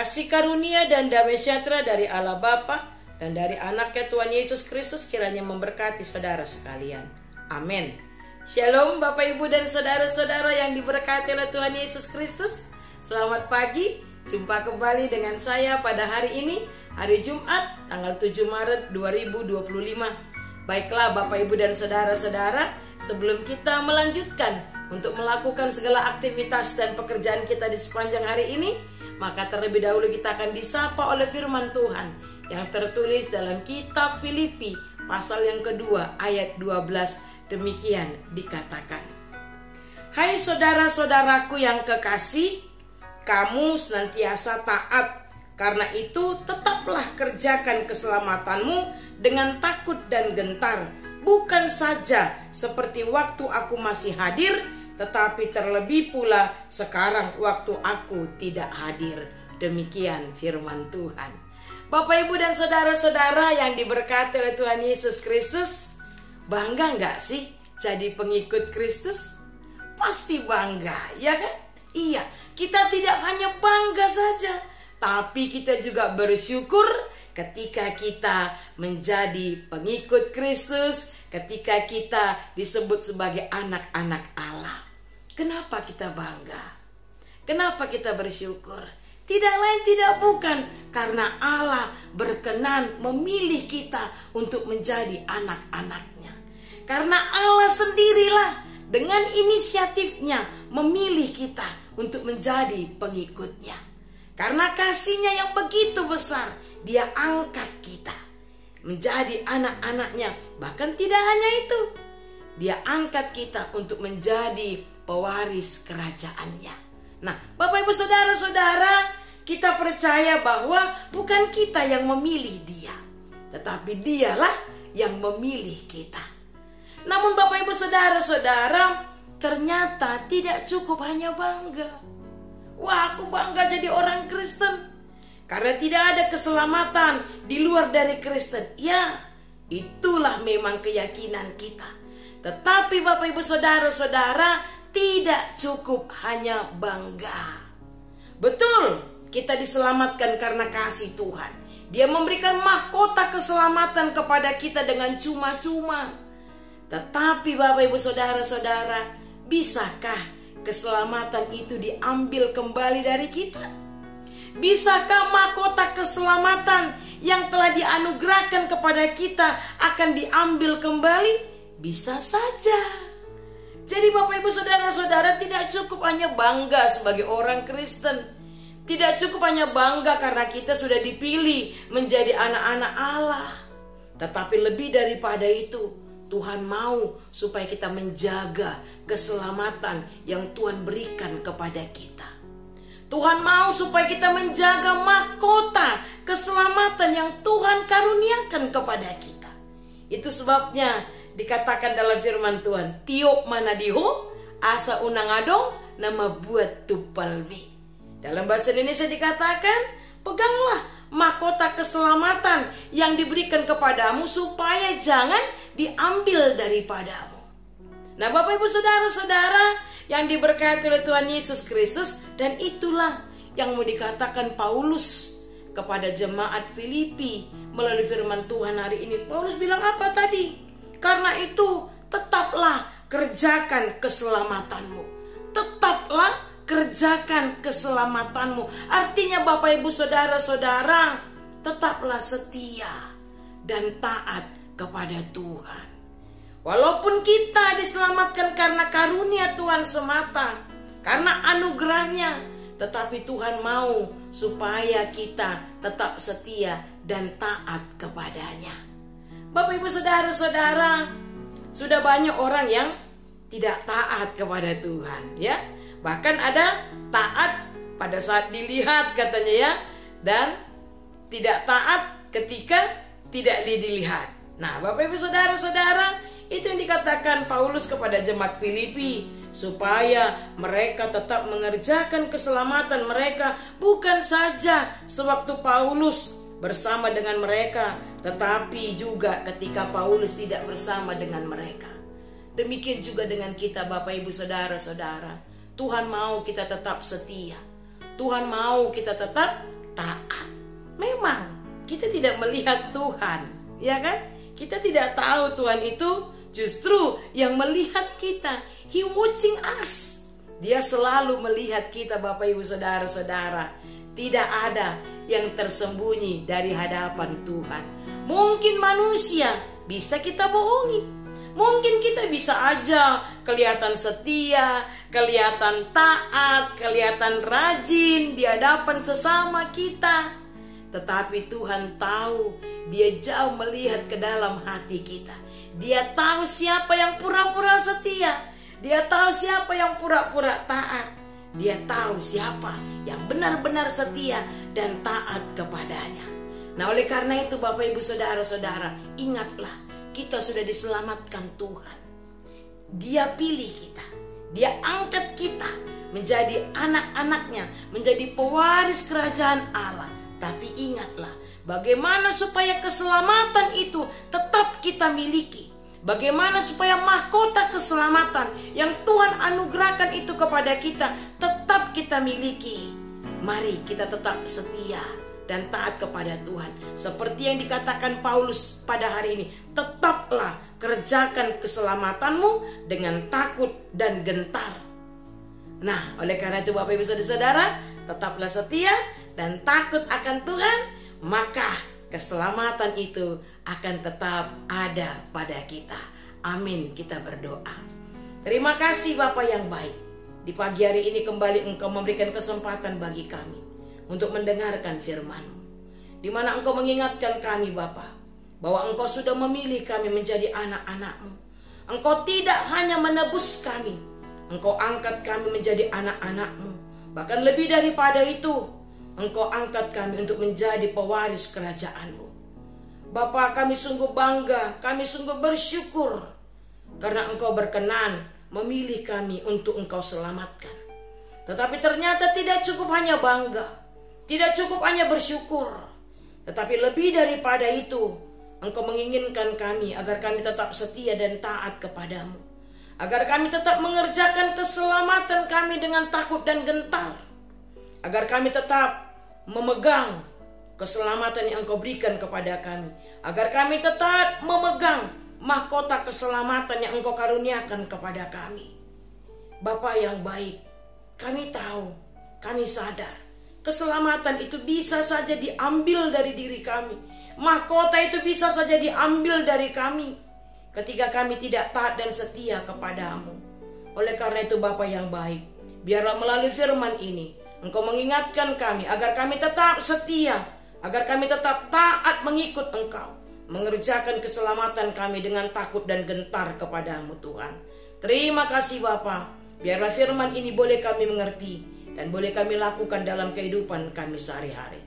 Kasih karunia dan damai sejahtera dari Allah Bapa dan dari anaknya Tuhan Yesus Kristus kiranya memberkati saudara sekalian. Amin. Shalom Bapak Ibu dan saudara-saudara yang diberkati oleh Tuhan Yesus Kristus. Selamat pagi, jumpa kembali dengan saya pada hari ini, hari Jumat tanggal 7 Maret 2025. Baiklah Bapak Ibu dan saudara-saudara, sebelum kita melanjutkan untuk melakukan segala aktivitas dan pekerjaan kita di sepanjang hari ini, maka terlebih dahulu kita akan disapa oleh firman Tuhan yang tertulis dalam kitab Filipi pasal yang kedua ayat 12. Demikian dikatakan, hai saudara-saudaraku yang kekasih, kamu senantiasa taat. Karena itu tetaplah kerjakan keselamatanmu dengan takut dan gentar, bukan saja seperti waktu aku masih hadir, tetapi terlebih pula sekarang waktu aku tidak hadir. Demikian firman Tuhan. Bapak Ibu dan saudara-saudara yang diberkati oleh Tuhan Yesus Kristus, bangga nggak sih jadi pengikut Kristus? Pasti bangga, ya kan? Iya, kita tidak hanya bangga saja, tapi kita juga bersyukur ketika kita menjadi pengikut Kristus, ketika kita disebut sebagai anak-anak Allah. Kenapa kita bangga? Kenapa kita bersyukur? Tidak lain tidak bukan karena Allah berkenan memilih kita untuk menjadi anak-anaknya. Karena Allah sendirilah dengan inisiatifnya memilih kita untuk menjadi pengikutnya. Karena kasihnya yang begitu besar, dia angkat kita menjadi anak-anaknya. Bahkan tidak hanya itu, dia angkat kita untuk menjadi pewaris kerajaannya. Nah, Bapak Ibu saudara-saudara, kita percaya bahwa bukan kita yang memilih dia, tetapi dialah yang memilih kita. Namun Bapak Ibu saudara-saudara, ternyata tidak cukup hanya bangga. Wah, aku bangga jadi orang Kristen karena tidak ada keselamatan di luar dari Kristen. Ya, itulah memang keyakinan kita. Tetapi Bapak Ibu saudara-saudara, tidak cukup hanya bangga. Betul, kita diselamatkan karena kasih Tuhan. Dia memberikan mahkota keselamatan kepada kita dengan cuma-cuma. Tetapi Bapak Ibu saudara-saudara, bisakah keselamatan itu diambil kembali dari kita? Bisakah mahkota keselamatan yang telah dianugerahkan kepada kita akan diambil kembali? Bisa saja. Jadi Bapak Ibu saudara-saudara, tidak cukup hanya bangga sebagai orang Kristen. Tidak cukup hanya bangga karena kita sudah dipilih menjadi anak-anak Allah. Tetapi lebih daripada itu, Tuhan mau supaya kita menjaga keselamatan yang Tuhan berikan kepada kita. Tuhan mau supaya kita menjaga mahkota keselamatan yang Tuhan karuniakan kepada kita. Itu sebabnya dikatakan dalam firman Tuhan, tiup mana diho, asa unang adong, nama buat tupalbi. Dalam bahasa Indonesia dikatakan, peganglah mahkota keselamatan yang diberikan kepadamu supaya jangan diambil daripadamu. Nah Bapak Ibu saudara-saudara yang diberkati oleh Tuhan Yesus Kristus, dan itulah yang mau dikatakan Paulus kepada jemaat Filipi melalui firman Tuhan hari ini. Paulus bilang apa tadi? Karena itu tetaplah kerjakan keselamatanmu. Tetaplah kerjakan keselamatanmu. Artinya Bapak Ibu saudara-saudara, tetaplah setia dan taat kepada Tuhan. Walaupun kita diselamatkan karena karunia Tuhan semata, karena anugerahnya, tetapi Tuhan mau supaya kita tetap setia dan taat kepadanya. Bapak Ibu saudara-saudara, sudah banyak orang yang tidak taat kepada Tuhan, ya. Bahkan ada taat pada saat dilihat katanya, ya, dan tidak taat ketika tidak dilihat. Nah, Bapak Ibu saudara-saudara, itu yang dikatakan Paulus kepada jemaat Filipi, supaya mereka tetap mengerjakan keselamatan mereka, bukan saja sewaktu Paulus bersama dengan mereka, tetapi juga ketika Paulus tidak bersama dengan mereka. Demikian juga dengan kita Bapak Ibu saudara-saudara. Tuhan mau kita tetap setia. Tuhan mau kita tetap taat. Memang kita tidak melihat Tuhan, ya kan? Kita tidak tahu Tuhan itu justru yang melihat kita. He watching us. Dia selalu melihat kita, Bapak Ibu Saudara-saudara. Tidak ada yang tersembunyi dari hadapan Tuhan. Mungkin manusia bisa kita bohongi. Mungkin kita bisa aja kelihatan setia, kelihatan taat, kelihatan rajin di hadapan sesama kita. Tetapi Tuhan tahu, Dia jauh melihat ke dalam hati kita. Dia tahu siapa yang pura-pura setia. Dia tahu siapa yang pura-pura taat. Dia tahu siapa yang benar-benar setia dan taat kepadanya. Nah, oleh karena itu Bapak Ibu Saudara-saudara, ingatlah, kita sudah diselamatkan Tuhan. Dia pilih kita. Dia angkat kita menjadi anak-anaknya, menjadi pewaris kerajaan Allah. Tapi ingatlah, bagaimana supaya keselamatan itu tetap kita miliki. Bagaimana supaya mahkota keselamatan yang Tuhan anugerahkan itu kepada kita tetap kita miliki. Mari kita tetap setia dan taat kepada Tuhan. Seperti yang dikatakan Paulus pada hari ini, tetaplah kerjakan keselamatanmu dengan takut dan gentar. Nah, oleh karena itu Bapak Ibu Saudara, tetaplah setia dan takut akan Tuhan, maka keselamatan itu akan tetap ada pada kita. Amin, kita berdoa. Terima kasih Bapa yang baik. Di pagi hari ini kembali Engkau memberikan kesempatan bagi kami untuk mendengarkan firman-Mu, di mana Engkau mengingatkan kami Bapa, bahwa Engkau sudah memilih kami menjadi anak-anak-Mu. Engkau tidak hanya menebus kami, Engkau angkat kami menjadi anak-anak-Mu. Bahkan lebih daripada itu, Engkau angkat kami untuk menjadi pewaris kerajaan-Mu. Bapa, kami sungguh bangga, kami sungguh bersyukur karena Engkau berkenan memilih kami untuk Engkau selamatkan. Tetapi ternyata tidak cukup hanya bangga, tidak cukup hanya bersyukur, tetapi lebih daripada itu, Engkau menginginkan kami agar kami tetap setia dan taat kepadamu, agar kami tetap mengerjakan keselamatan kami dengan takut dan gentar, agar kami tetap memegang keselamatan yang Engkau berikan kepada kami, agar kami tetap memegang mahkota keselamatan yang Engkau karuniakan kepada kami. Bapa yang baik, kami tahu, kami sadar, keselamatan itu bisa saja diambil dari diri kami. Mahkota itu bisa saja diambil dari kami ketika kami tidak taat dan setia kepadamu. Oleh karena itu Bapa yang baik, biarlah melalui firman ini Engkau mengingatkan kami agar kami tetap setia, agar kami tetap taat mengikut Engkau, mengerjakan keselamatan kami dengan takut dan gentar kepadamu Tuhan. Terima kasih Bapa, biarlah firman ini boleh kami mengerti dan boleh kami lakukan dalam kehidupan kami sehari-hari.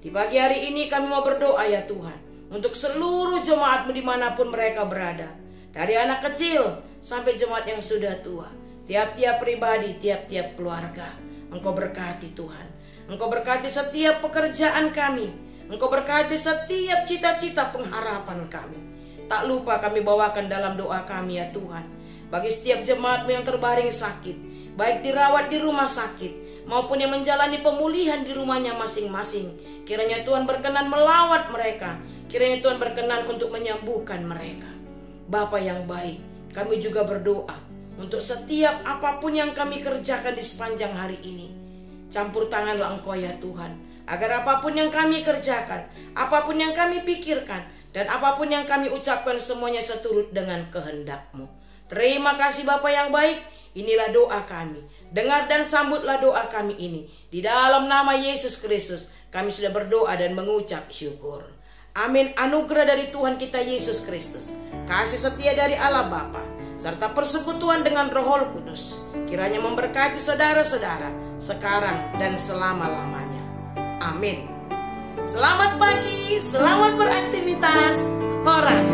Di pagi hari ini kami mau berdoa ya Tuhan, untuk seluruh jemaat-Mu dimanapun mereka berada, dari anak kecil sampai jemaat yang sudah tua, tiap-tiap pribadi, tiap-tiap keluarga. Engkau berkati Tuhan, Engkau berkati setiap pekerjaan kami, Engkau berkati setiap cita-cita pengharapan kami. Tak lupa kami bawakan dalam doa kami ya Tuhan, bagi setiap jemaat-Mu yang terbaring sakit, baik dirawat di rumah sakit maupun yang menjalani pemulihan di rumahnya masing-masing. Kiranya Tuhan berkenan melawat mereka, kiranya Tuhan berkenan untuk menyembuhkan mereka. Bapa yang baik, kami juga berdoa untuk setiap apapun yang kami kerjakan di sepanjang hari ini. Campur tanganlah Engkau ya Tuhan, agar apapun yang kami kerjakan, apapun yang kami pikirkan, dan apapun yang kami ucapkan semuanya seturut dengan kehendak-Mu. Terima kasih Bapa yang baik, inilah doa kami. Dengar dan sambutlah doa kami ini. Di dalam nama Yesus Kristus kami sudah berdoa dan mengucap syukur. Amin. Anugerah dari Tuhan kita Yesus Kristus, kasih setia dari Allah Bapa, serta persekutuan dengan Roh Kudus kiranya memberkati saudara-saudara sekarang dan selama-lamanya. Amin. Selamat pagi, selamat beraktivitas. Horas.